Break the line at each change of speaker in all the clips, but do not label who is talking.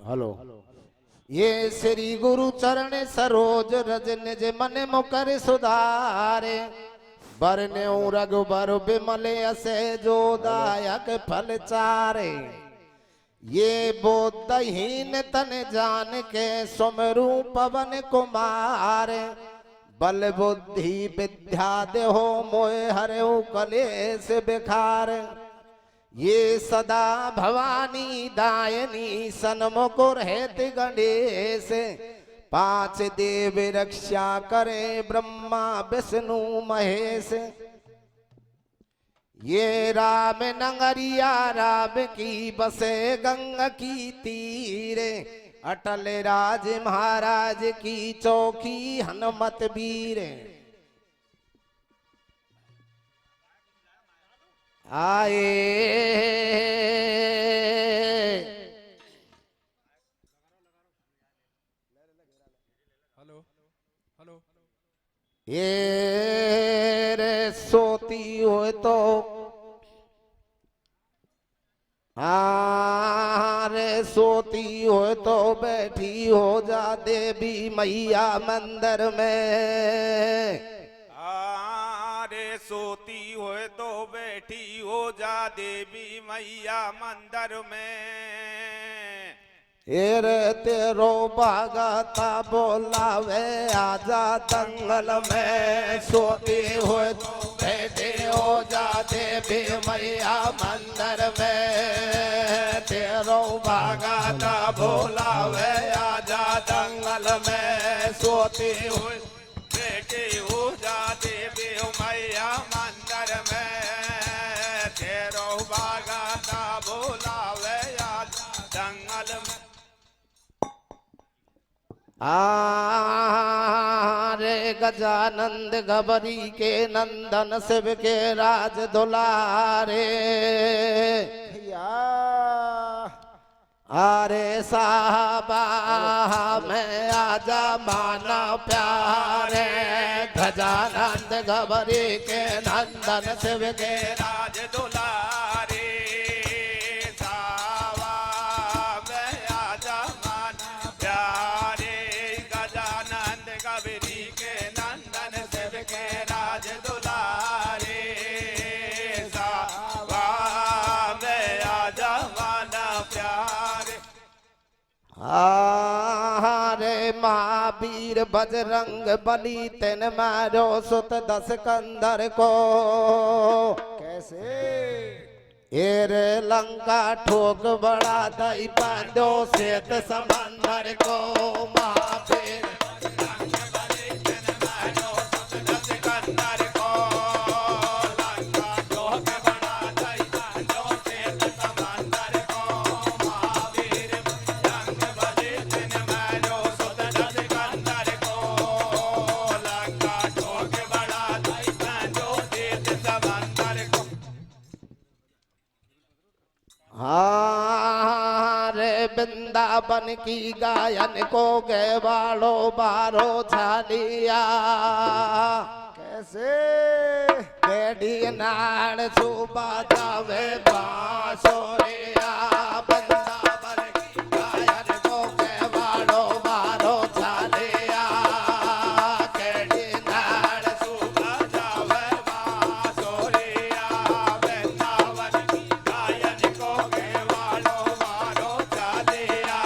Hello. ये श्री गुरु चरण सरोज रज निज मन मुकर सुधारे, बरने रघुबर बिमल असे जो दायक फल चारे। ये बोधहीन तन जान के सुमरू पवन कुमार, बल बुद्धि विद्या देहो मोह हरऊ कलेश बिखार। ये सदा भवानी दायनी सन्मुख रहत गणेश, पांच देव रक्षा करे ब्रह्मा विष्णु महेश। ये राम नगरिया राम की बसे गंगा की तीरे, अटल राज महाराज की चौकी हनुमत वीर। आए
हेलो हेलो।
ये रे सोती हो तो रे सोती हो तो बैठी हो जा देवी मैया मंदिर में।
रे सोती हो तो बैठी हो जा देवी मैया मंदिर में।
रे तेरो भागता बोलावे आजा दंगल में, सोती हो तो बैठे हो जा देवी मैया मंदिर में। तेरो भागता बोलावे आजा दंगल में, सोती हो
बैठे हो जा देवी मैया मंदिर में। तेरो बागाता बोलावे आज दंगल में।
रे गजानंद गबरी के नंदन शिव के राज दुलारे। अरे साहबा मैं आजा माना प्यारे, गजानंद गबरी के नंदन शिव के
राज दुलारे। सावा मैं आजा माना प्यारे, गजानंद गबरी के नंदन शिव के राज दुलारे। सावा मैं आजा माना प्यारे।
रे महावीर बजरंग बली तेन मारो सुत दस कंदर को। कैसे रे लंका ठोक बड़ा दई पांडो सेत समंदर को। महावीर रे वृंदावन की गायन को गए वालो बारो छालिया। कैसे बेड़ी नाड़ सुबा जावे बांसुरिया, वृंदावन की गायन को गए वालो बारो छालिया। बेड़ी नाड़ सुबा जावे बांसुरिया,
वृंदावन की गायन को गए वालो मारो चालिया।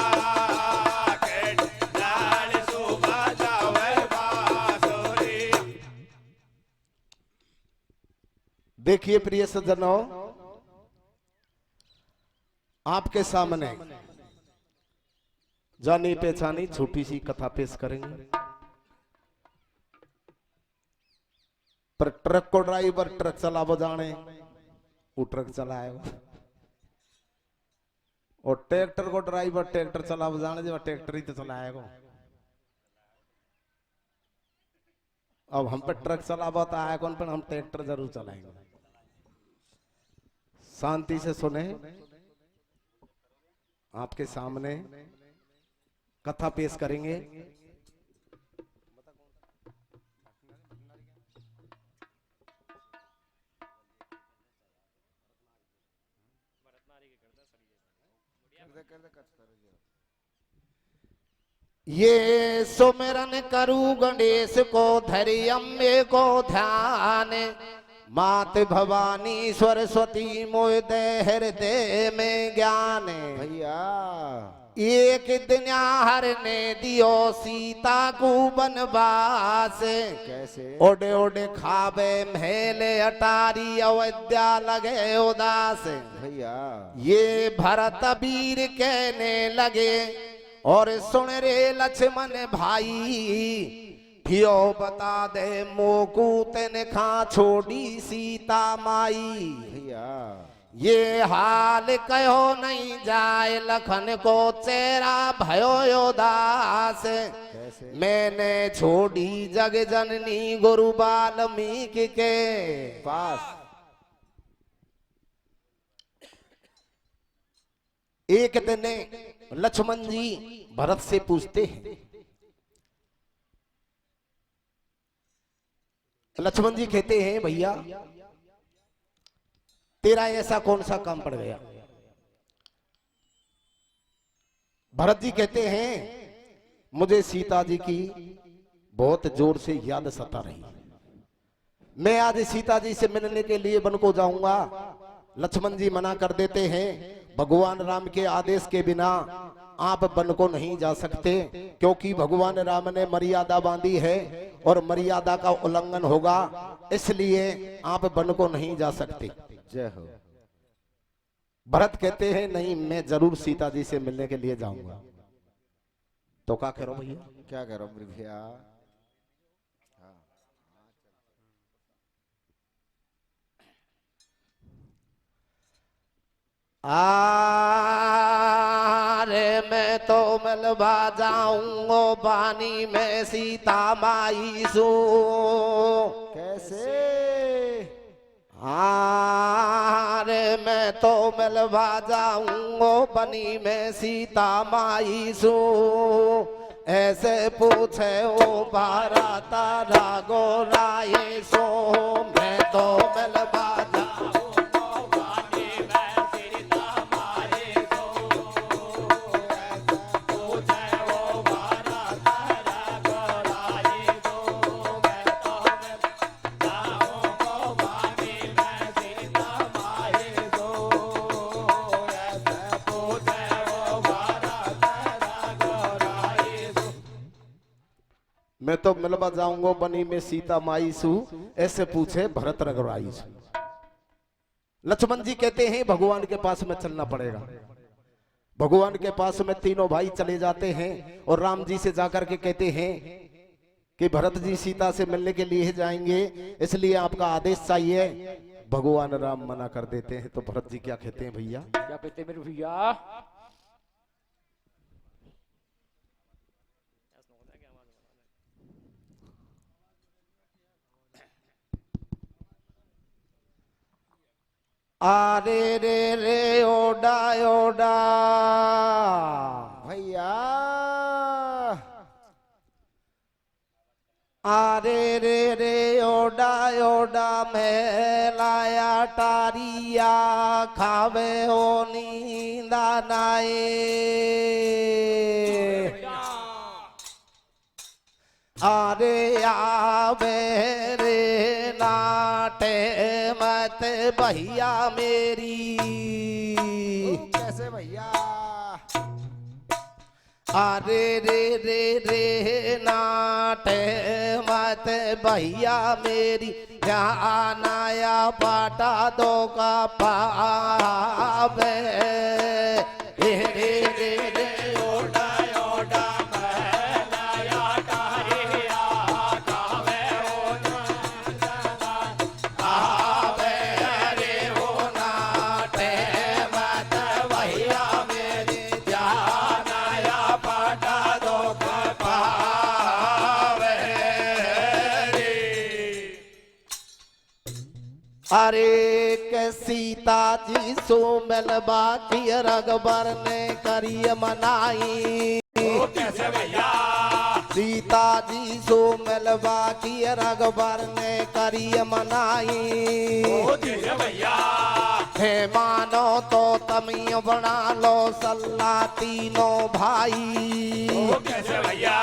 लाल सुबह जावे बांसुरिया।
देखिए प्रिय सज्जनों, आपके सामने जानी पहचानी छोटी सी कथा पेश करेंगे। पर ट्रक को ड्राइवर ट्रक चलावो जाने, वो ट्रक चलाएगा। और ट्रैक्टर को ड्राइवर ट्रैक्टर चलावो जाने, जो ट्रैक्टर ही तो चलाएगा। अब हम पे ट्रक चलावा तो आए कौन, पर हम ट्रैक्टर जरूर चलाएंगे। शांति से सुने, आपके सामने कथा पेश करेंगे। ये सुमिरन करूं गणेश को धरि अम्बे को ध्यान, मात भवानी सरस्वती मोय दे हृदय में ज्ञान।
भैया
एक दिन हर ने दियो सीता को बनवास,
कैसे?
ओडे ओडे खावे महले अटारी अयोध्या लगे उदास।
भैया
ये भरत वीर कहने लगे और सुन रे लक्ष्मण भाई, थियो बता दे मोकू तेन खा छोड़ी सीता माई।
भैया
ये हाल कहो नहीं जाए लखन को चेहरा भयो उदास,
कैसे?
मैंने छोड़ी जग जननी गुरु वाल्मीकि के
पास।
एक दिन लक्ष्मण जी भरत से पूछते हैं, लक्ष्मण जी कहते हैं भैया तेरा ऐसा कौन सा काम पड़ गया? भरत जी कहते हैं मुझे सीता जी की बहुत जोर से याद सता रही, मैं आज सीता जी से मिलने के लिए वन को जाऊंगा। लक्ष्मण जी मना कर देते हैं, भगवान राम के आदेश के बिना आप वन को नहीं जा सकते, क्योंकि भगवान राम ने मर्यादा बांधी है और मर्यादा का उल्लंघन होगा, इसलिए आप वन को नहीं जा सकते।
जय हो।
भरत कहते हैं नहीं, मैं जरूर सीता जी से मिलने के लिए जाऊंगा। तो क्या करो भैया?
क्या करो भैया?
अरे मैं तो मिलवा जाऊंगो बानी में सीता माई सू।
कैसे?
अरे मैं तो मिलवा जाऊंगो बनी में सीता माई सू, ऐसे पूछे ओ बारा तारा गोराए सो। मैं तो मिलवा मैं तो मिलवा जाऊंगा बनी में सीता माई सू, ऐसे पूछे भरत रघुराई सू। लक्ष्मण जी कहते हैं भगवान के पास में चलना पड़ेगा। भगवान के पास में तीनों भाई चले जाते हैं और राम जी से जाकर के कहते हैं कि भरत जी सीता से मिलने के लिए जाएंगे, इसलिए आपका आदेश चाहिए। भगवान राम मना कर देते हैं। तो भरत जी क्या कहते हैं भैया?
क्या कहते हैं मेरे भैया?
आरे रे रे ओडा ओडा
भैया
आरे रे रे ओडा ओडा मैं लाया टारिया खावे ओ नींदा नाए। आरे आवे रे नाटे मत भैया मेरी।
कैसे भैया?
अरे रे रे रे नाटे मत भैया मेरी, यहाँ आया पाटा दो का पावे। रे रे रे रे ओडा ओडा मैं लाया टारिया खावे ओ नंदना आवे रे ओ नाटे मत भैया मेरी, जान आया पाटा दो का पावे रे। अरे के सीता जी सो मिलवा की रघुबर ने करी मनाई।
कैसे भैया?
सीता जी सो मिलवा की रघुबर ने करी मनाई
ओ धीरे भैया
हे मानो तो तमी बना लो सल्ला तीनों भाई
ओ कैसे भैया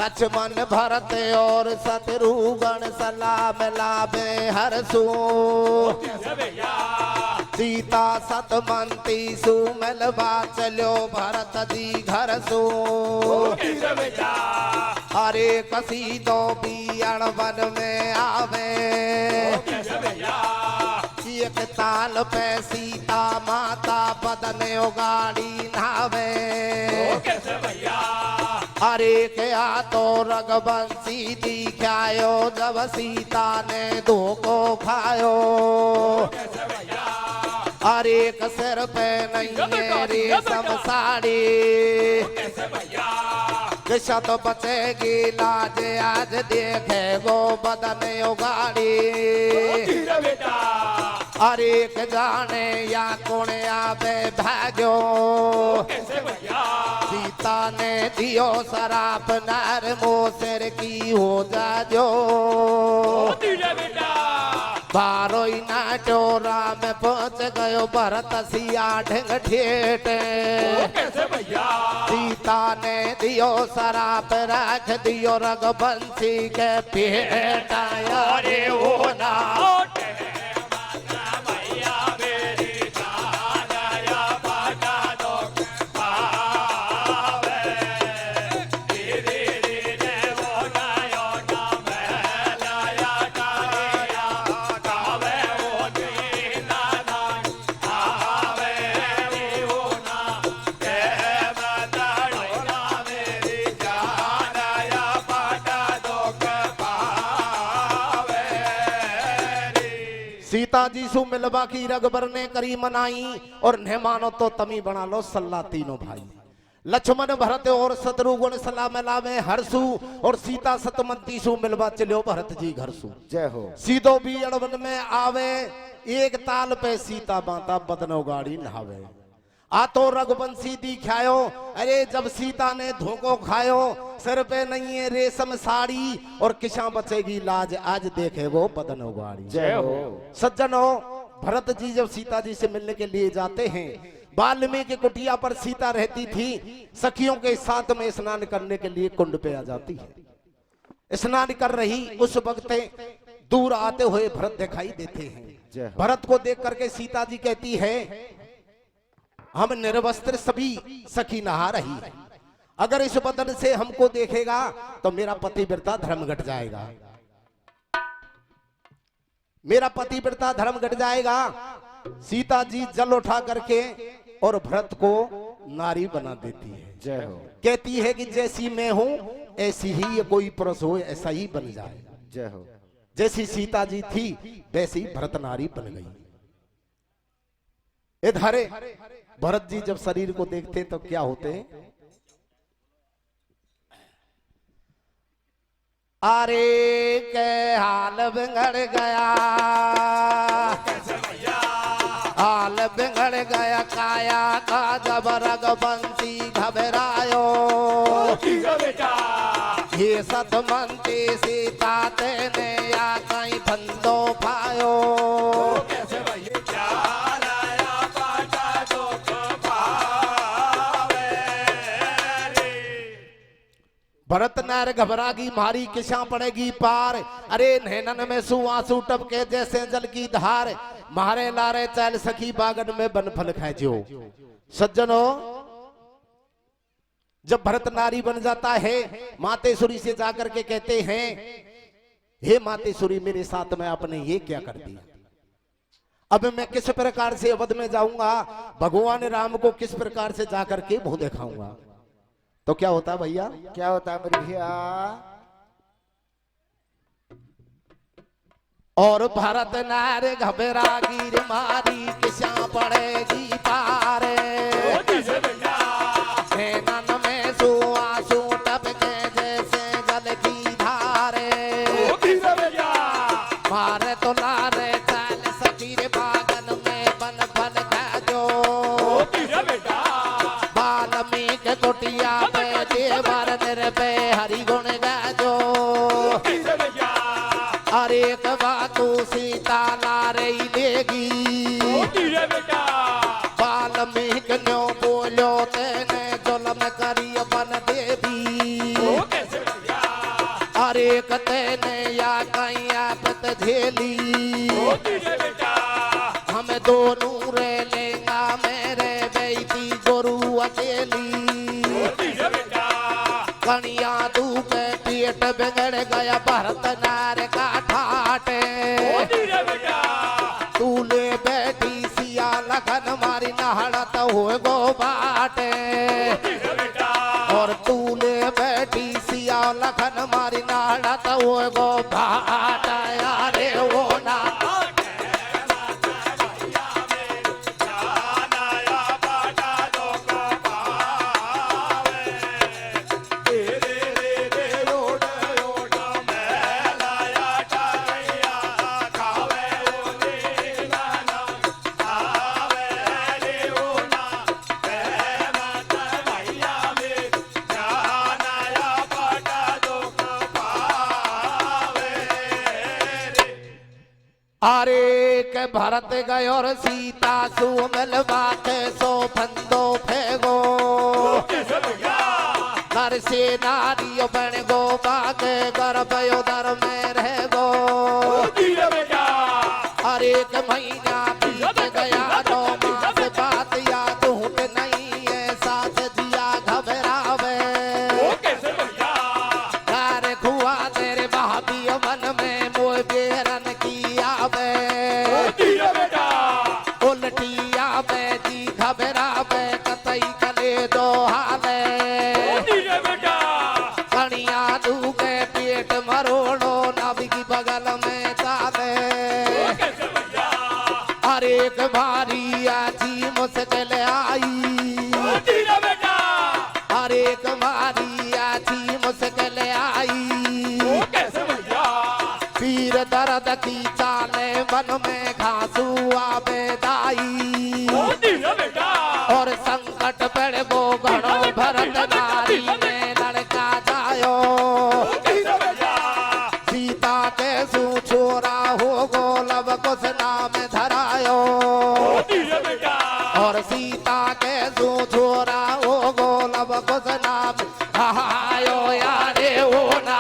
लक्ष्मण भरत और शत्रुघ्न सलाह मिलावे हरसू
कैसे भैया
सीता सतमंती सुमिलवा चलो भरत जी घर सो
कैसे भैया
अरे कसी दो बियण वन में आवे
कैसे भैया
एक ताल पे सीता माता बदन गाड़ी नावे
कैसे भैया
अरे क्या तो रघुवंशी दिखायो जब सीता ने धोखो खायो
कैसे भैया
अरे एक सिर पे नहीं है रेशम साड़ी
कैसे भैया
किसा तो बचेगी लाज आज देखे गो बदन उगाड़ी
धीरे बेटा
अरे एक जाने या कौन आवे भाग्यो
कैसे भैया
सीता ने दियो शराप नर मोसर की हो जाजो
धीरे बेटा
बारो ना चोरा में पहुंच गयो भरत सिया ढंग ठेठ
कैसे भैया
सीता ने दियो शराप रख दियो रघुवंशी के पेट अरे वो ना
भैया मेरी जाया बाटा दो पावे धीरे धीरे वो नायो ना मैं लाया डालिया कावे वो दीना ना आवे वो ना के बताड़ो ना मेरी जाया बाटा दो पावे
सीता जी सु मिलवा की रघुबर ने करी मनाई और न मानो तो तमी बना लो सल्ला तीनों भाई लक्ष्मण भरत और शत्रुघ्न सलाह मिलावे हरसू और सीता सतमंती सु मिलवा चलो भरत जी घर सु
जय हो
सीधो भी अड़वन में आवे एक ताल पे सीता माता बदनो गाड़ी नहावे आ तो रघुवंशी दिखायो अरे जब सीता ने धोखो खायो सिर पे नहीं है रेशम साड़ी और किसा बचेगी लाज आज देखे वो बदनो गाड़ी
जय हो
सज्जनों भरत जी जब सीता जी से मिलने के लिए जाते हैं वाल्मीकि कुटिया पर सीता रहती थी सखियों के साथ में स्नान करने के लिए कुंड पे आ जाती है स्नान कर रही उस वक्त दूर आते हुए भरत दिखाई देते
जय
हैं
हो।
भरत को देख करके सीता जी कहती है हम निर्वस्त्र सभी सखी नहा रही है अगर इस बदन से हमको देखेगा तो मेरा पतिव्रता धर्म घट जाएगा मेरा पतिव्रता धर्म घट जाएगा सीता जी जल उठा करके और भरत को नारी बना देती है
जय हो
कहती है कि जैसी मैं हूं ऐसी ही ये कोई पुरुष हो ऐसा ही बन जाए
जय हो
जैसी सीता जी थी वैसी भरत नारी बन गई इधर भरत जी जब शरीर को देखते तो क्या होते हैं अरे के हाल बिगड़ गया हाल बिगड़ गया काया का जब रघुवंशी घबरायो ये सतमंती सीता तेने या कहीं फंदो पायो भरत नार घबरागी मारी किसा पड़ेगी पार अरे नैनन में सु आंसू टपके जैसे जल की धार मारे लारे चल सखी बागन में बनफल खेजो सज्जनों जब भरत नारी बन जाता है मातेश्वरी से जाकर के कहते हैं हे मातेश्वरी मेरे साथ में आपने ये क्या कर दिया अब मैं किस प्रकार से अवध में जाऊंगा भगवान राम को किस प्रकार से जाकर के मुंह दिखाऊंगा तो क्या होता भैया
क्या होता है मेरे भैया
और भरत नार घबरा गिर मारी किसा पड़ेगी पारे नैनन में सु आंसू टपके जैसे जल की धारे मारे तो लारे चल सकीर बागन में बन फल खाजो वाल्मीकि कुटिया पे देवर निर पे हरि अकेली
धीरे बेटा
हम दोनों रे लेंगा मेरे बेटी गुरु अकेली
धीरे बेटा
कनिया तू के पेट बिगड़ गया भरत नार का ठाटे
धीरे बेटा
तू ले बैठी सिया लखन मारी नहड़त हो गो बाटे
धीरे बेटा
और तू ले बैठी सिया लखन मारी नहड़त हो गो बाटा यारे वो ना
जानाया बाटा दो को पावे तेरे रे रे ओड ओड मेलाया टाइया खावे ओने नाना आवे रे ओना मत भैया में जानाया बाटा दो को पावे रे
अरे के भरत गयो और सीता सु मिलवा के सो फंदो फेगो घर से नारियो बन गो बागे गर्भ उदर में रह गो अरे एक महीना बीत गया 9 मास बात याद हूट नहीं है साथ जिया घबरावे घर खुआ तेरे भाभी मन में मोह बेरन की आवे उल्टी आवे जी घबरावे कतई कले दो हाले कनिया दू के पेट मरोड़ो नब की बगल में चाले अरे एक भारी आजी मुश्किल आई अरे एक भारी आजी मुश्किल आई पीर दर्द की चाले मन में घासू आवे दाई और संकट पड़ गो घड़ो भरत नारी में लड़का जायो सीता के सू छोरा हो गो लब कुछ नाम धरायो और सीता के सू छोरा हो गो लब कुछ नाम आयो यारे वो ना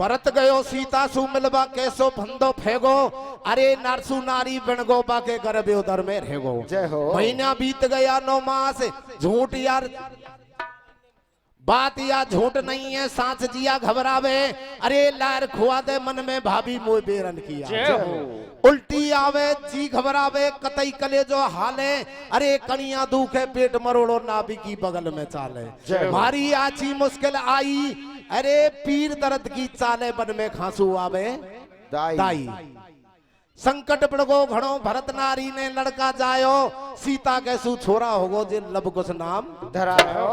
भरत गयो सीता सु मिलवा कैसो भंदो फेगो अरे नरसु नारी बिणगो बाके गर्भ उदर में रहेगो
जय हो।
महीना बीत गया 9 मास झूठ यार बात या झूठ नहीं है सांस जिया घबरावे अरे लार खुआ दे मन में भाभी मोह बेरन किया
जय हो।
उल्टी आवे जी घबरावे कतई कले जो हाले अरे कनिया दुखे पेट मरोड़ो नाभि की बगल में चाले
जय हो।
मारी आची मुश्किल आई अरे पीर दर्द की चाले बन में खांसू आवे दाई संकट पड़गो घणो भरत नारी ने लड़का जायो सीता के सु छोरा होगो जे लब कुछ नाम
धरायो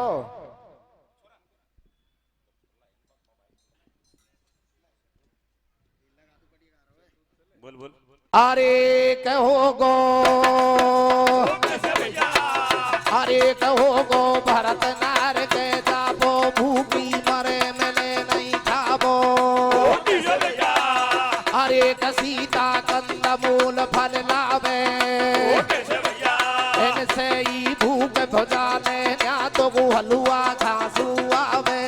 बोल बोल
अरे कहो गो अरे कहो गो भरत नार के जाबो भूखी मरे मिले नहीं खाबो अरे सीता कंद मूल फल लावे इनसे ही भूख भुजाने या तो गो हलुआ घासू आवे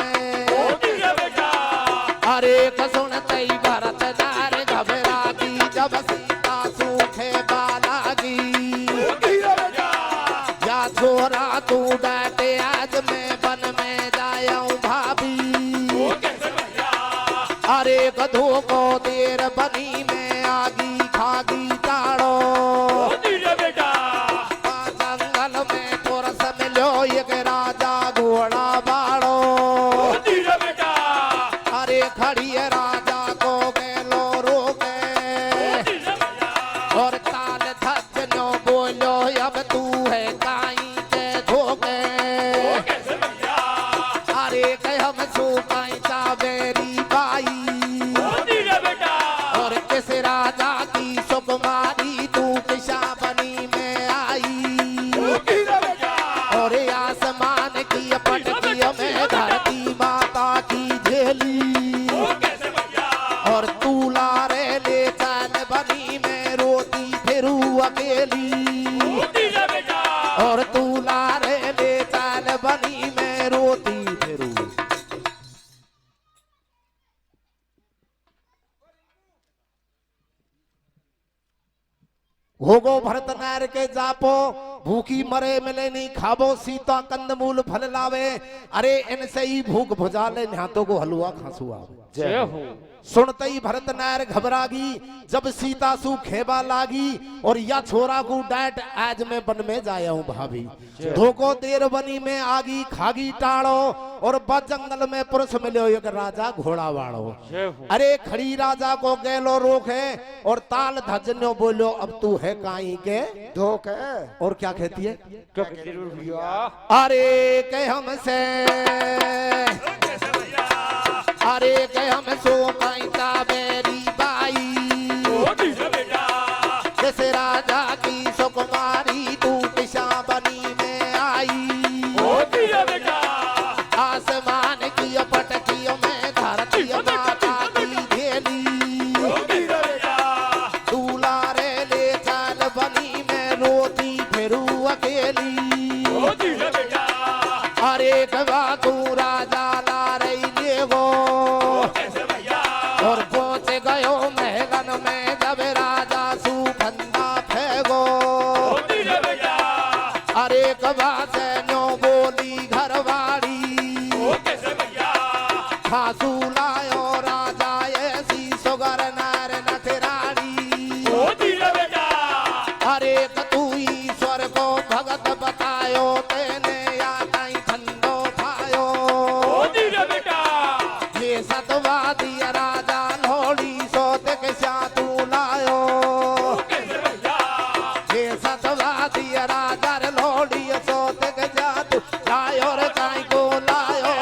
अरे सुनते ही भरत नार घबरा की जब सीता सूखे बालागी या छोरा तू डाटे आज मैं बन में जाऊं भाभी अरे गधो को देर बनी में आगी खागी ताड़ो जंगल में पुरस मिलो एक राजा घोड़ा बाड़ो अरे खड़ी है राजा को गेलो रोके और ताल धजनो बोलो अब तू है काई के धोके अरे के हम सो काई चावेरी बाई भोगो भरत नार के जापो भूखी मरे मिले नहीं खाबो सीता कंदमूल फल लावे अरे इनसे ही भूख भुजाले न्हातों को हलवा खांसुआ
जय हो।
सुनते ही भरत नार घबरागी जब सीता सु खेबा लागी और या छोरा को डांट आज मैं बन में जाया हूँ भाभी धोको देर बनी में आगी खागी टाड़ो और बद जंगल में पुरुष मिलो एक राजा घोड़ा वाड़ो अरे खड़ी राजा को गैलो रोके और ताल धजन्यो बोलो अब तू है काई के
धोखे
और क्या कहती है
क्या कहती है भैया?
अरे के हमसे
कैसे भैया?
अरे के हम सो पाइता बेरी बाई
ओ धीरे बेटा,
जैसे राजा की सुकुमारी तू किसा बनी में आई
ओ धीरे बेटा,
आसमान की पटकी में धरती माता की घेली
ओ धीरे बेटा,
दूलारे ले चाल बनी में रोती फिरू अकेली
ओ धीरे बेटा,
अरे कवा तू राजा ला रही ले वो
कैसे भैया?
और पहुंच गयो महलन में जब राजा सुफंदा फेगो
ओ धीरे बेटा,
अरे कबा से न्यो बोली घरवाड़ी
ओ कैसे भैया?
खासू लायो राजा ऐसी सुगर नार नथराड़ी
ओ धीरे बेटा,
अरे तू ईश्वर को भगत बतायो तेने या कहीं ठंडो खायो
ओ धीरे बेटा,
ये सतवादी राजा लोड़ी सोते के सातू लायो
कैसे भैया?
ये सतवादी राजा लोड़ी सोते के सातू लायो रे काई को लायो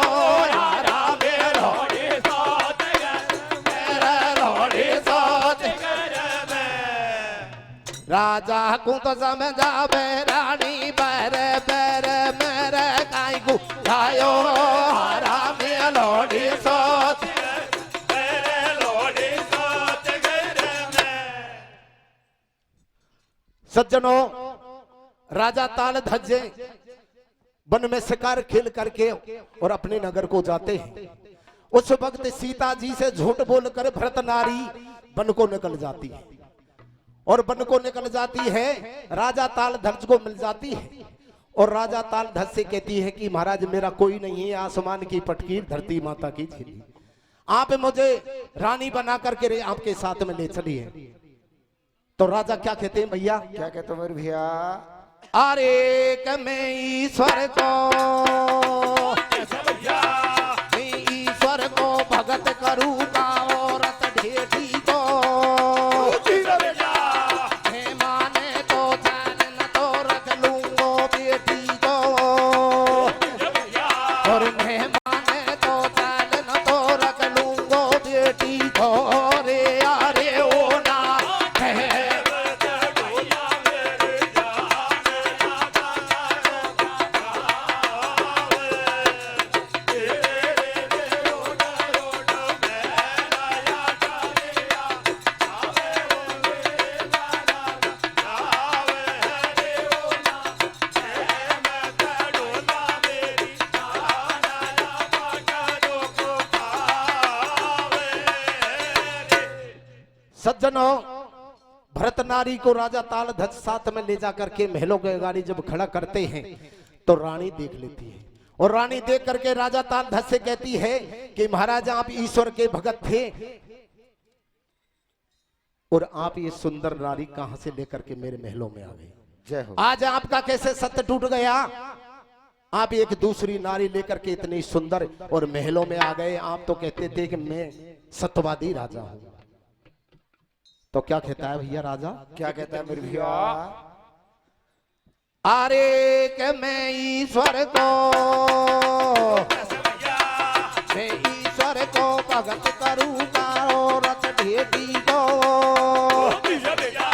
यारा मेरो
थोड़ी साथ
मेरे लोड़ी सोते राजा को तो समझावे रानी बरे बरे मेरे काई को लायो हरा में लोड़ी सोते
मेरे लोड़ी साथ घर में।
सज्जनों राजा ताल धज्जे वन में शिकार खेल करके और अपने नगर को जाते हैं उस वक्त सीता जी से झूठ बोलकर भरत नारी वन को निकल जाती है और वन को निकल जाती है राजा ताल ध्वज को मिल जाती है और राजा ताल ध्वज से कहती है कि महाराज मेरा कोई नहीं है आसमान की पटकी धरती माता की झिल्ली आप मुझे रानी बना करके आपके साथ में ले चलिए तो राजा क्या कहते हैं भैया
क्या कहते हो मेरे भैया
अरे कि मैं ईश्वर को
कैसे भैया?
मैं ईश्वर को भगत करूँगा औरत ढेठी को
धीरे बेटा,
मैं माने तो जान न तो रख लूंगो बेटी को
कैसे भैया?
और मैं माने तो जान न तो रख लूंगो बेटी को रे अरे ओ ना है सज्जनों भरत नारी को राजा ताल ध्वज साथ में ले जाकर के महलों के गाड़ी जब खड़ा करते हैं तो रानी देख लेती है और रानी देख करके राजा ताल ध्वज से कहती है कि महाराज आप ईश्वर के भगत थे और आप ये सुंदर नारी कहां से लेकर के मेरे महलों में आ गई
जय हो
आज आपका कैसे सत्य टूट गया आप एक दूसरी नारी लेकर के इतनी सुंदर और महलों में आ गए आप तो कहते थे कि मैं सत्यवादी राजा हूं तो क्या कहता है भैया राजा
क्या कहता है मेरे भैया
अरे कि मैं ईश्वर को
कैसे भैया?
मैं ईश्वर को भगत करूंगा औरत ढेठी को
धीरे बेटा,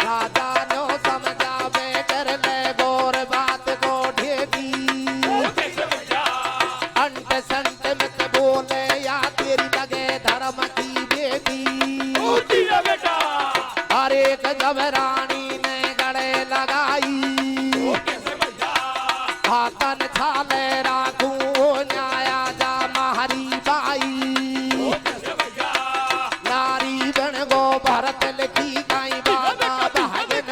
राजा नो समझावे कर ले गोर बात को ढेठी
कैसे भैया?
अंट संट मत बोले या तेरी लगे धर्म की बेटी
धीरे बेटा,
अरे जब रानी ने गले लगाई
कैसे भैया?
हाथन छाले राखू न्याया जा मारी बाई
कैसे भैया?
नारी बन गो भरत लिखी गाई बाबा बहन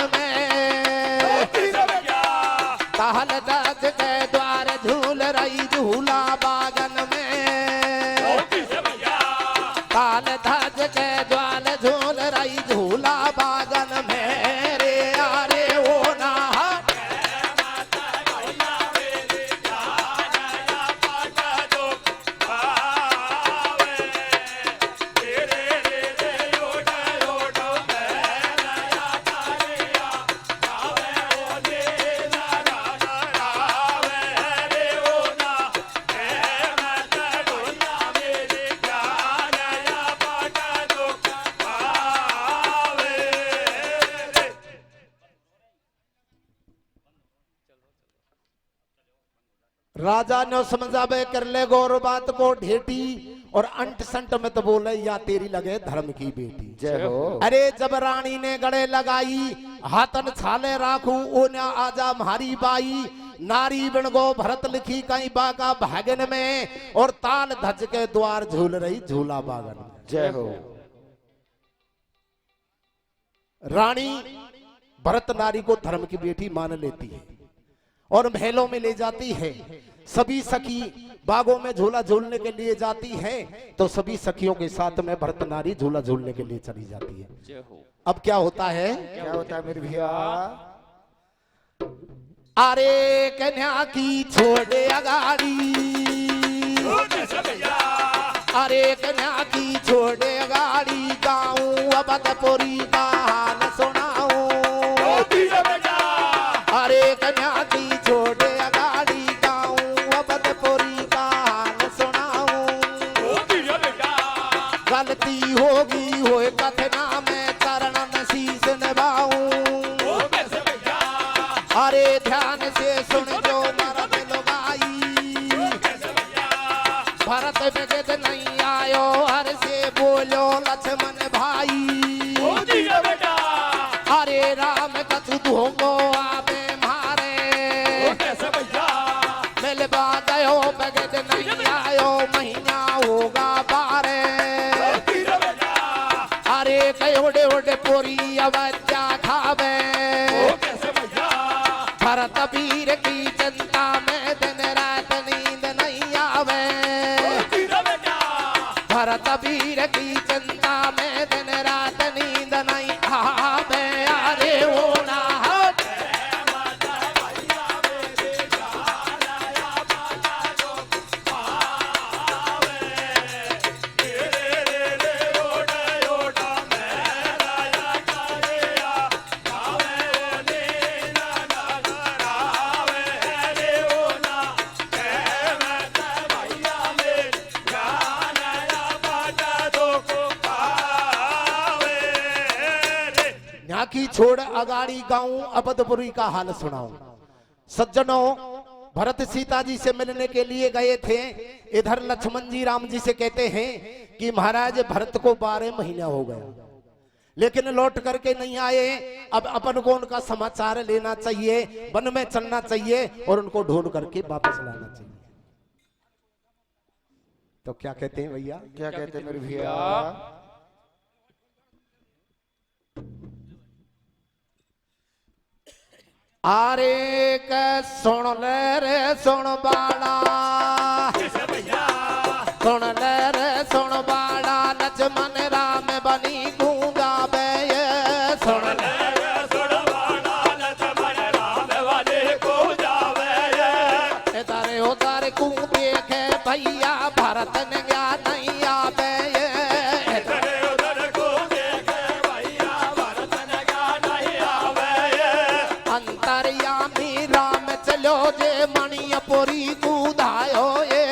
राजा ने समझावे कर ले गौर बात को ढेटी और अंट संट में तो बोले या तेरी लगे धर्म की बेटी।
जय हो।
अरे जब रानी ने गले लगाई हाथन छाले राखू ओना आजा म्हारी बाई नारी बन गो भरत लिखी कहीं बाका भागन में और ताल धज के द्वार झूल रही झूला बागन में।
जय हो।
रानी भरत नारी को धर्म की बेटी मान लेती है और महलों में ले जाती है। सभी सखी बागों में झूला झूलने के लिए जाती है तो सभी सखियों के साथ में भरत नारी झूला झूलने के लिए चली जाती है। अब क्या होता है?
क्या होता है मेरे भैया?
अरे कन्या की छोड़े अगाड़ी,
ओ कैसे भैया
अरे कन्या की छोड़े अगाड़ी गाऊं अबदपुरी का हाल सुनाऊं।
ओ दिया बेटा
अरे कन्या की छोड़े अगाड़ी गाऊं अबदपुरी का हाल सुनाऊं।
ओ दिया बेटा
गलती होगी होए कथना में चरणन शीस नभाऊं।
ओ कैसे भैया
अरे ध्यान से सुन जो मरद लुगाई,
कैसे भैया
भरत विगत नहीं आयो हर से बोलो लक्ष्मण भाई।
ओ दिया बेटा
अरे राम कछु धोमो आवे मारे,
ओ कैसे भैया
मिलवा गयो विगत नहीं आयो महीना होगा बारे।
ओ दिया बेटा
अरे कयोड़े ओडे पोरी अवज्ञा खावे,
ओ कैसे भैया
भरत वीर की चिंता में दिन रात नींद नहीं आवे।
ओ दिया बेटा
भरत वीर की चिंता में दिन रात नींद नहीं आवे। अरे वो ना हट यहाँ की छोड़ अगाड़ी गाऊं अबदपुरी का हाल सुनाऊं। सज्जनों भरत सीता जी से मिलने के लिए गए थे। इधर लक्ष्मण जी राम जी से कहते हैं कि महाराज भरत को 12 महीना हो गया लेकिन लौट करके नहीं आए। अब अपन को उनका समाचार लेना चाहिए, वन में चलना चाहिए और उनको ढूंढ करके वापस लाना चाहिए। तो क्या कहते हैं भैया?
क्या कहते हैं मेरे भैया?
आरे के सुन ले रे सुन बाड़ा,
कैसे भैया
सुन ले रे सुन बाड़ा लक्ष्मण राम बनी गूंगा बे। सुन ले इधर उधर कू देखे भैया भरत ने क्या नहीं आवे। अंतर्यामी राम चलो जे मणिपुरी कूदायो ये।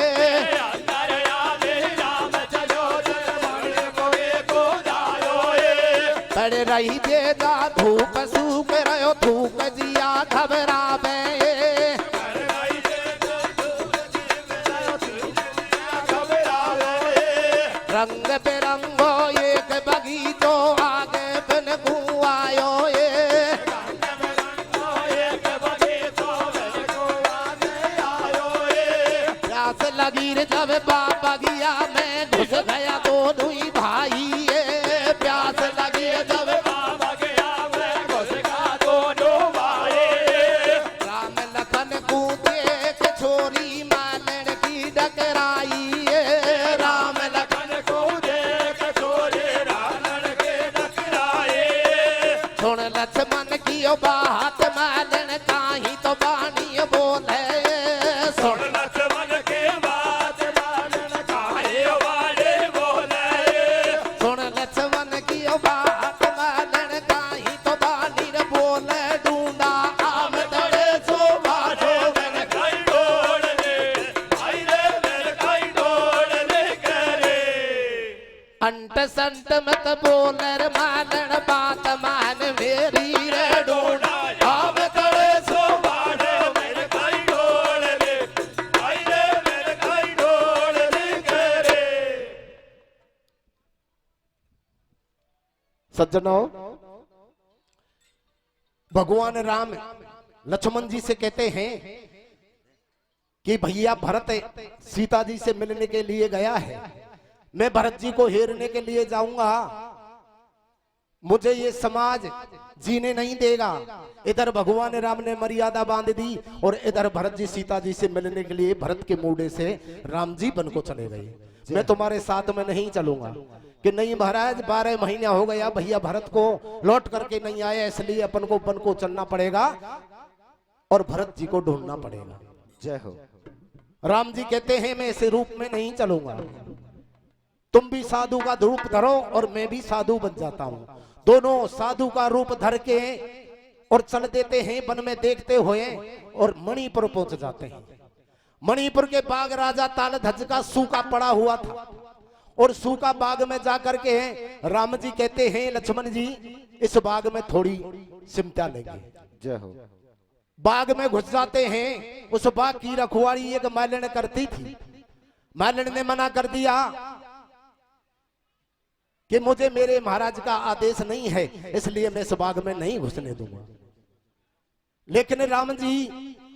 पड़ रही जेदा धूप सूख रहो थूक जिया घबरावे। रंग बिरंगो एक बगीचो आगे बिन गुआयो ये। प्यास लगी रे जब बगिया में घुस गया दोनों ही भाई ये। प्यास लगी रे जब राम लखन को देख छोरी मालन की डकराई ये। राम लखन सुन लक्ष्मण की ओ बात मालन काही तो बानी बोले। सुन सुन लक्ष्मण की ओ बात मालन काही तो बानी रे बोले। ढूंढा आम तड़े सो बाजो अंट संट मत बोले रे मालन बात मान मेरी रे। ढूंढा आम तड़े सो सज्जनों, भगवान राम लक्ष्मण जी से कहते हैं कि भैया भरत सीता जी से मिलने के लिए गया है, मैं भरत जी को हेरने के लिए जाऊंगा, मुझे ये समाज जीने नहीं देगा। इधर भगवान राम ने मर्यादा बांध दी और इधर भरत जी सीता जी से मिलने के लिए भरत के मूडे से राम जी बन को चले गए। मैं तुम्हारे साथ में नहीं चलूंगा। कि नहीं महाराज, 12 महीना हो गया भैया भरत को लौट करके नहीं आया, इसलिए अपन को बन को चलना पड़ेगा और भरत जी को ढूंढना पड़ेगा।
जय हो।
राम जी कहते हैं मैं ऐसे रूप में नहीं चलूंगा, तुम भी साधु का रूप धरो और मैं भी साधु बन जाता हूं। दोनों साधु का रूप धर के और चल देते हैं वन में देखते हुए और मणिपुर पहुंच जाते हैं। मणिपुर के बाग राजा तालध्वज का सूखा पड़ा हुआ था और सूखा बाग में जाकर के राम जी कहते हैं लक्ष्मण जी इस बाग में थोड़ी सिमटा लेंगे।
जय हो।
बाग में घुस जाते हैं। उस बाग की रखवाली एक मैलन करती थी। मैलन ने मना कर दिया कि मुझे मेरे महाराज का आदेश नहीं है, इसलिए मैं इस बाग में नहीं घुसने दूंगा। लेकिन राम जी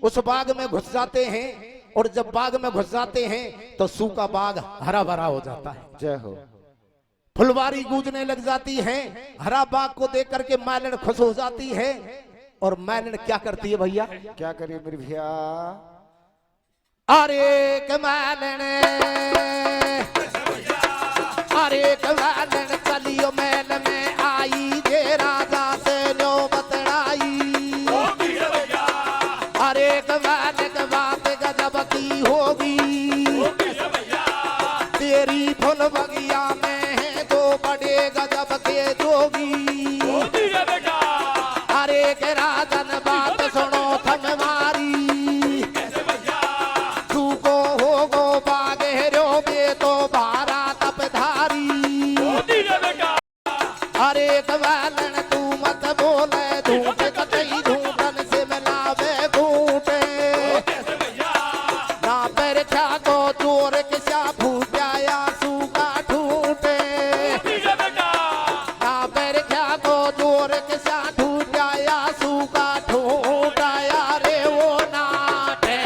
उस बाग में घुस जाते हैं और जब बाग में घुस जाते हैं तो सूखा बाग हरा भरा हो जाता है।
जय हो।
फुलवारी गूंजने लग जाती है। हरा बाग को देख करके मैलन खुश हो जाती है और मैलन क्या करती है भैया?
क्या करिए मेरे भैया?
अरे कमालन, अरे कमालन चलियो मैल में आई, जे राजा से नो बतलाई। अरे कमाल की बात गजब की होगी, तेरी फुल बगिया में है दो बड़े गजब के जोगी। अरे के राजन बात सुनो थम मारी, तू को हो गो बागेरो में तो भारा तपधारी। अरे कवालन तू मत बोले, झूठ कतई झूठन से मिलावे घूटे। ना पर छा को चोर किसा भूप्याया सूखा ठूटे। ना पर छा को चोर किसा ठूप्याया सूखा ठूटाया रे वो नाटे।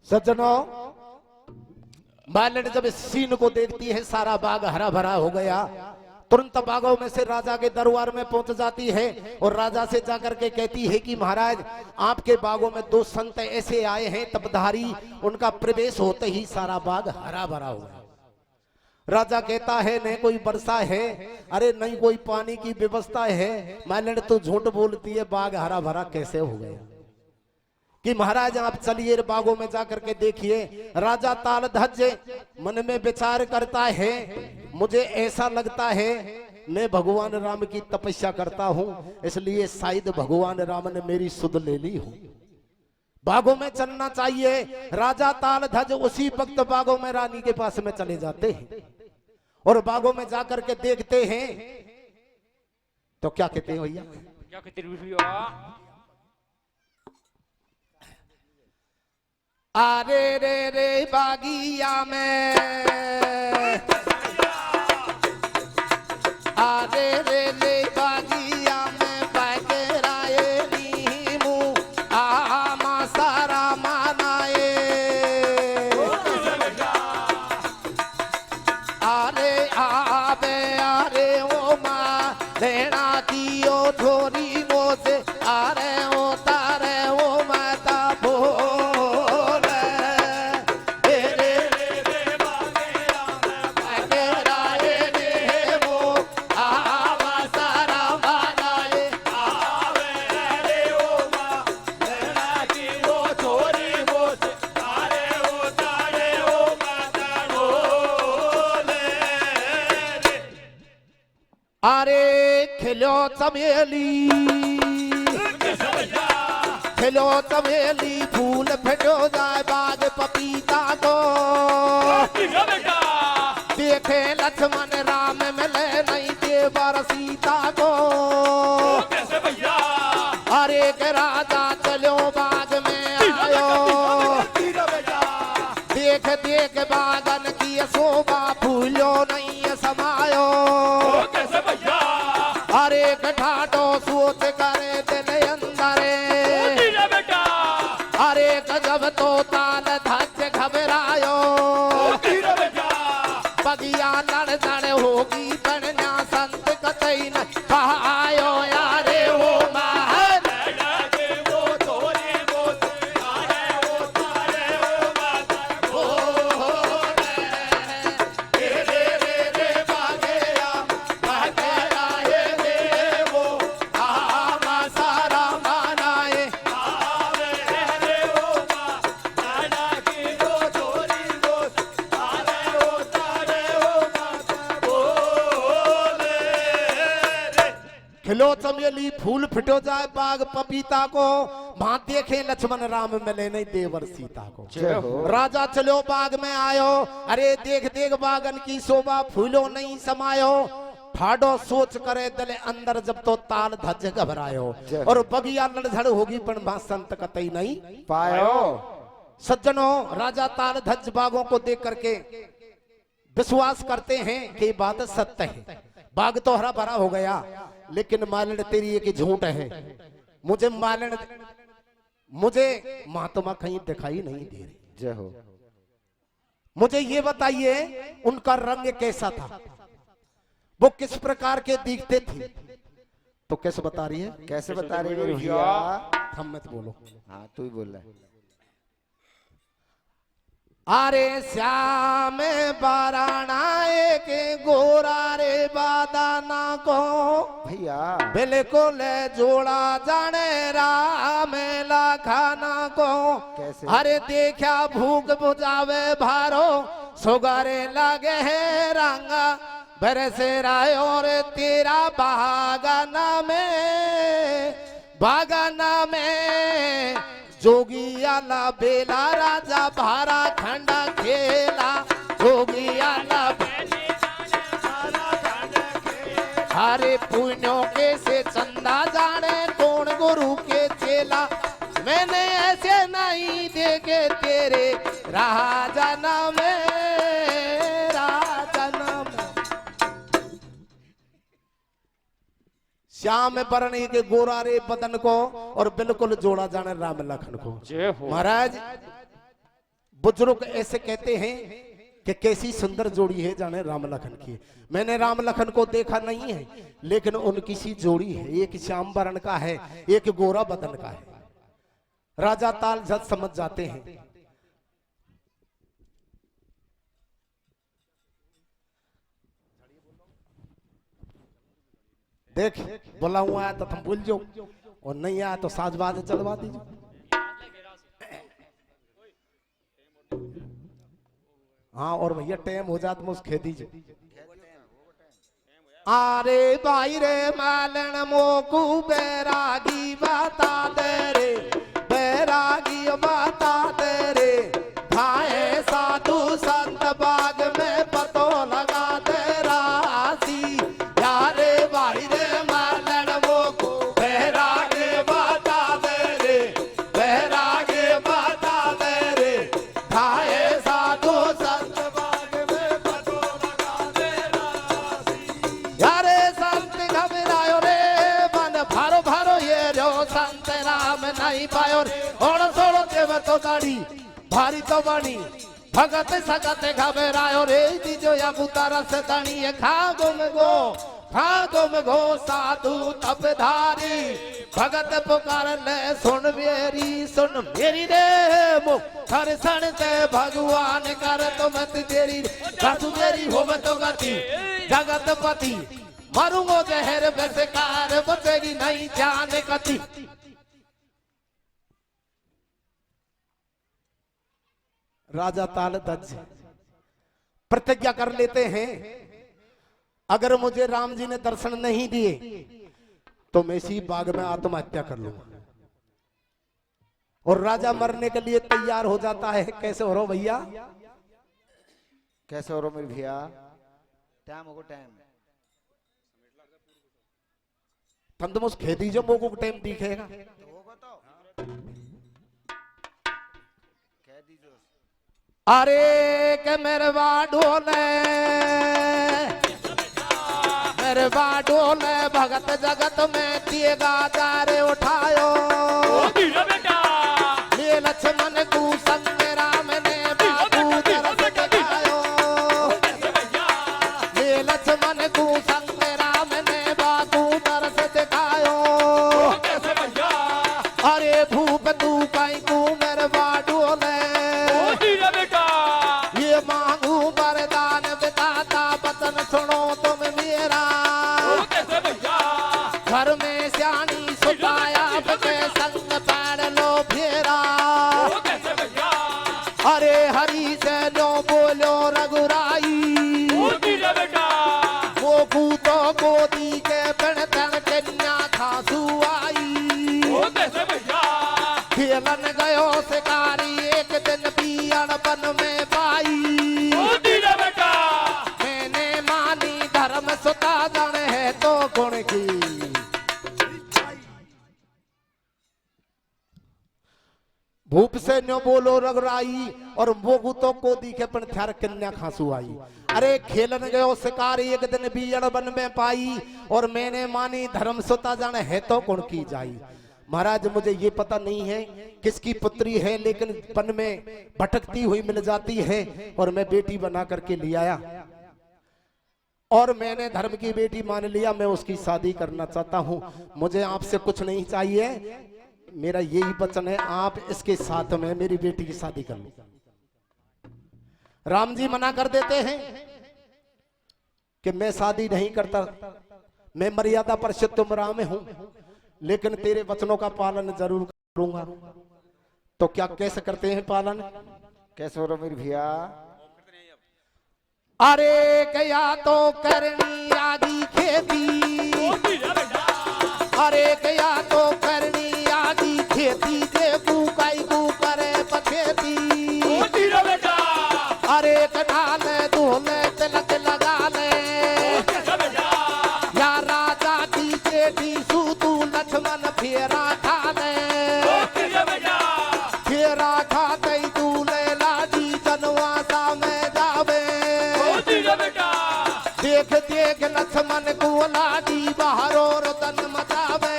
सज्जनों, मैलन जब इस सीन को देखती है, सारा बाग हरा भरा हो गया, तुरंत बागों में से राजा के दरबार में पहुंच जाती है और राजा से जाकर के कहती है कि महाराज आपके बागों में दो संत ऐसे आए हैं तपधारी, उनका प्रवेश होते ही सारा बाग हरा भरा हो गया। राजा कहता है नहीं कोई वर्षा है, अरे नहीं कोई पानी की व्यवस्था है। मैलन तो झूठ बोलती है, बाग हरा भरा कैसे हो गया? कि महाराज आप चलिए बागों में जाकर के देखिए। राजा तालध्वज मन में विचार करता है, मुझे ऐसा लगता है मैं भगवान राम की तपस्या करता हूं, इसलिए शायद भगवान राम ने मेरी सुध ले ली हो, बागों में चलना चाहिए। राजा तालध्वज उसी वक्त बागों में रानी के पास में चले जाते हैं और बागों में जाकर के देखते हैं तो क्या कहते हैं भैया?
क्या कहते हैं भैया?
अरे रे रे बागिया में, अरे रे रे बागिया में बगराए नीमू आमा सारा मानाए। अरे आबे अरे ओ माँ लेना दियो थोड़ी मोसे, अरे ओ तारे ओ माता भो। खिलो चमेली
कैसे भैया
खिलो चमेली फूल फटो जाए बाग पपीता को
कीरा बेटा
देखे लक्ष्मण राम मिले नहीं देवर सीता को
कैसे भैया
अरे के राजा चलो बाग में आयो
कीरा बेटा
देख देख बागन की शोभा फूलो नहीं समायो
कैसे भैया
अरे कठाटो सोच करे दिल अंदर
कीरा बेटा
अरे गजब तो ताल धज घबरायो
कीरा बेटा
बगिया लड़ लड़ होगी बनना संत कतई न कहायो यारे वो महल
के वो तोरे वो तारे वो तारे वो माता
रे रे रे बागेया बागेया हे रे वो आमा सारा मानाए
आवे रे वो नाना की वो तोरी वो तारे वो माता बोले रे
खिलो चमेली फूल फिटो जाए बाग पपीता को वहां देखे लक्ष्मण राम मिले नहीं देवर सीता को
जय हो
राजा चलो बाग में आयो अरे देख देख बागन की शोभा फूलो नहीं समायो फाड़ो सोच करे दिल अंदर जब तो ताल धज घबरायो
जय।
और बगिया लड़झड़ होगी पर वहां संत कतई नहीं
पायो
सज्जनों राजा ताल धज बागों को देख करके विश्वास करते हैं कि ये बात सत्य है बाग तो हरा भरा हो गया लेकिन मालन तेरी एक झूठ है मुझे मालन मुझे महात्मा कहीं दिखाई नहीं दे रही
जय हो
मुझे ये बताइए उनका रंग कैसा था वो किस प्रकार के दिखते थे तो कैसे बता रही है
कैसे बता रही मेरी भैया
हम मत बोलो
हाँ तू ही बोल रहा है
अरे श्याम बाराणा के गोरा रे बादाना को
भैया
बिल्कुल जोड़ा जाने राम लाखाना को
कैसे?
अरे देखा भूख बुझावे भारो सुगारे लगे है रंगा बरसे राय और तेरा बागाना में जोगी आला बेला राजा भारा खंडा खेला जोगी आला हरे पुण्यों के से चंदा जाने कौन गुरु के चेला मैंने ऐसे नहीं देखे तेरे राजना में श्याम बरणी के गोरा रे बदन को और बिल्कुल जोड़ा जाने राम लखन को
जय हो
महाराज बुजुर्ग ऐसे कहते हैं कि कैसी सुंदर जोड़ी है जाने राम लखन की मैंने राम लखन को देखा नहीं है लेकिन उनकी सी जोड़ी है एक श्याम वर्ण का है एक गोरा बदन का है राजा ताल झट समझ जाते हैं देख बोला हुआ आया तो तुम भूल जाओ और नहीं आया तो साजबाज चलवा दीजिए हाँ और भैया टाइम हो जाए तो मुझे खे दीजिए अरे भाई रे मालन मोकू बैरागी बता दे रे बैरागी बता दे रे भाए साधु संत बाग में पतो लगा दे रासी यारे भाई रे मालन मोकू बैरागी बता दे रे बैरागी बता दे रे भाए साधु संत बाग में पतो लगा दे रासी यारे संत घबरायो रे मन भरो भरो ये रो संत राम नहीं पायो और सोड़ो देव तो गाड़ी भारी तो बनी भगत सगत घबरायो रे दीजो या बुतारा से तणी खा गुम गो साधु तपधारी भगत पुकार ले सुन मेरी रे मुख सन ते भगवान कर तुम तेरी कसु तेरी हो तो गति जगतपति मरूंगो जहर बेकार बचेगी नहीं जान कति राजा ताल दज प्रतिज्ञा कर लेते हैं अगर मुझे राम जी ने दर्शन नहीं दिए तो मैं इसी बाग में आत्महत्या कर लूंगा। और राजा मरने के लिए तैयार हो जाता है। कैसे हो रहा हो भैया?
कैसे हो रहा मेरे भैया? टाइम होगा टाइम।
तम तो उस खेती जो मोको टाइम दिखेगा।
तो होगा तो कह दीजिए।
अरे के मेरे बाडोले भगत जगत में दिएगा जारे उठायो। ये लक्ष्मण को संग राम ने बाबू दरस दिखायो। ये लक्ष्मण को संग राम ने बाबू दरस दिखायो। अरे भूप तू कहीं को मेरे बाडोले ये मांगू वरदान बिताता वचन सुनो तुम मेरा। घर में सियानी सुताया बके संग पैर लो फेरा। अरे हरी से लो बोलो रघुराई वो कूतो गोदी के बन तन कन्या खासू आई। खेलन गयो शिकारी एक दिन पियड़ बन में पाई। मैंने मानी धर्म सुता जन है तो गुण की। भूप से न्यो बोलो रघुराई और मोगू तो को दिखे पण थ्यार कन्या खांसू आई। अरे खेलन गयो शिकारी एक दिन बियड़ बन में पाई और मैंने मानी धर्म सुता जाने है तो गुण की जाई। महाराज मुझे ये पता नहीं है किसकी पुत्री है, लेकिन वन में भटकती हुई मिल जाती है और मैं बेटी बना करके ले आया और मैंने धर्म की बेटी मान लिया। मैं उसकी शादी करना चाहता हूँ। मुझे आपसे कुछ नहीं चाहिए, मेरा यही वचन है आप इसके साथ में मेरी बेटी की शादी कर लो। राम जी मना कर देते हैं कि मैं शादी नहीं करता, मैं मर्यादा पुरुषोत्तम राम हूं, लेकिन तेरे वचनों का पालन जरूर करूंगा। तो क्या कैसे करते हैं पालन?
कैसे हो रहा मेरे भैया?
अरे गया तो करनी आगी खेती। अरे गया तो करनी आगी खेती देखू काई को करे पखेती। अरे कटाल दूल्हे तिलक लगा ले या राजा की चेटी सूतू लक्ष्मण फेरा खा ले। फेरा खाते दूल्हे लाडी जनवासा में जावे। देख देख लक्ष्मण को लाडी बाहरो रतन मचावे।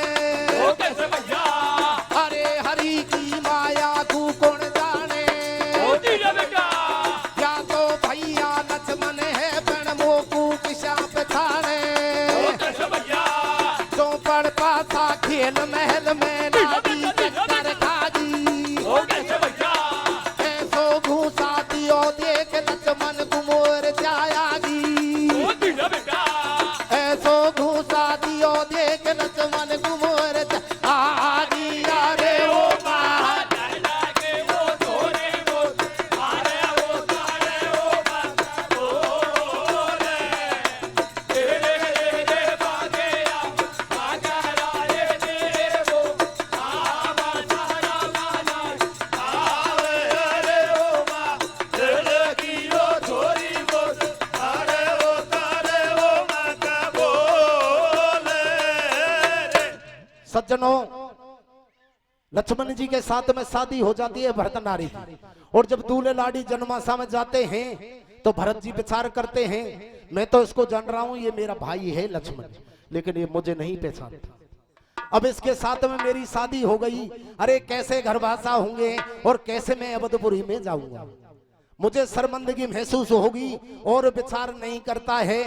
अरे हरि की माया को कौन जाने, या तो भैया लक्ष्मण है पण मोकू पिछा पछाड़े। तो पड़ पासा खेल महल में लाडी चक्कर खाजी। ऐसो घूसा दियो देख लक्ष्मण कुमोर जायागी। ऐसो घूसा दियो देख लक्ष्मण कुमोर आगी। अरे ओ सज्जनों, लक्ष्मण जी के साथ में शादी हो जाती है भरत नारी की, और जब दूल्हे लाडी जन्माशा में जाते हैं तो भरत जी विचार करते हैं मैं तो इसको जान रहा हूं, ये मेरा भाई है लक्ष्मण, लेकिन ये मुझे नहीं पहचानता। अब इसके साथ में मेरी शादी हो गई, अरे कैसे घरवासा होंगे और कैसे मैं अवधपुरी में जाऊंगा, मुझे शर्मिंदगी महसूस होगी। और विचार नहीं करता है,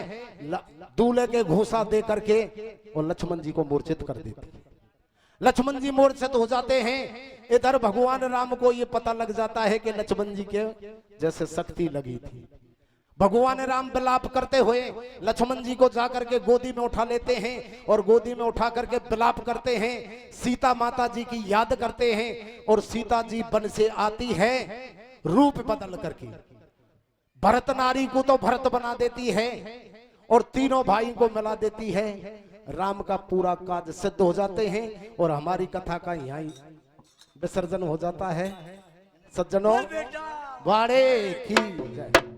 दूल्हे के घूसा दे करके और लक्ष्मण जी को मूर्छित कर देते। लक्ष्मण जी मूर्छित हो जाते हैं। इधर भगवान राम को ये पता लग जाता है कि लक्ष्मण जी के जैसे शक्ति लगी थी। भगवान राम विलाप करते हुए लक्ष्मण जी को जाकर के गोदी में उठा लेते हैं और गोदी में उठा करके विलाप करते हैं। सीता माता जी की याद करते हैं और सीता जी वन से आती है रूप बदल करके। भरत नारी को तो भरत बना देती है और तीनों भाई को मिला देती है। राम का पूरा काज सिद्ध हो जाते हैं और हमारी कथा का यहाँ विसर्जन हो जाता है। सज्जनों, वाड़े की जय।